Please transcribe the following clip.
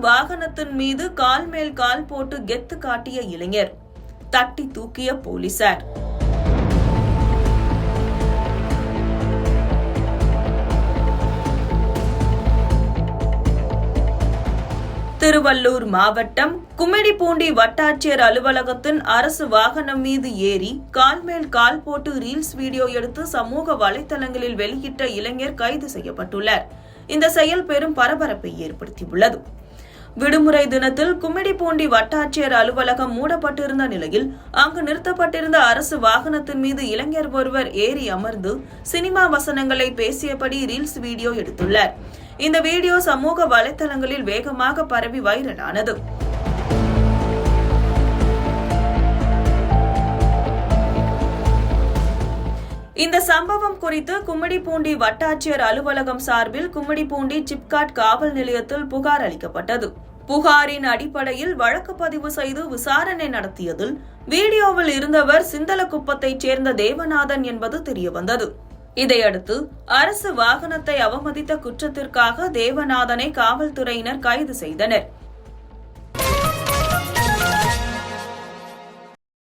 வாகனத்தின் மீது கால் மேல் கால் போட்டு கெத்து காட்டிய இளைஞர், தட்டி தூக்கிய போலீசார். திருவள்ளூர் மாவட்டம் கும்மிடிப்பூண்டி வட்டாட்சியர் அலுவலகத்தின் அரசு வாகனம் மீது ஏறி கால் மேல் கால் போட்டு ரீல்ஸ் வீடியோ எடுத்து சமூக வலைதளங்களில் வெளியிட்ட இளைஞர் கைது செய்யப்பட்டுள்ளார். இந்த செயல் பெரும் பரபரப்பை ஏற்படுத்தியுள்ளது. விடுமுறை தினத்தில் கும்மிடிப்பூண்டி வட்டாட்சியர் அலுவலகம் மூடப்பட்டிருந்த நிலையில் அங்கு நிறுத்தப்பட்டிருந்த அரசு வாகனத்தின் மீது இளைஞர் ஒருவர் ஏறி அமர்ந்து சினிமா வசனங்களை பேசியபடி ரீல்ஸ் வீடியோ எடுத்துள்ளார். இந்த வீடியோ சமூக வலைதளங்களில் வேகமாக பரவி வைரலானது. இந்த சம்பவம் குறித்து கும்மிடிப்பூண்டி வட்டாட்சியர் அலுவலகம் சார்பில் கும்மிடிப்பூண்டி சிப்காட் காவல் நிலையத்தில் புகார் அளிக்கப்பட்டது. புகாரின் அடிப்படையில் வழக்கு பதிவு செய்து விசாரணை நடத்தியதில் வீடியோவில் இருந்தவர் சிந்தலக்குப்பத்தைச் சேர்ந்த தேவநாதன் என்பது தெரியவந்தது. இதையடுத்து அரசு வாகனத்தை அவமதித்த குற்றத்திற்காக தேவநாதனை காவல்துறையினர் கைது செய்தனர்.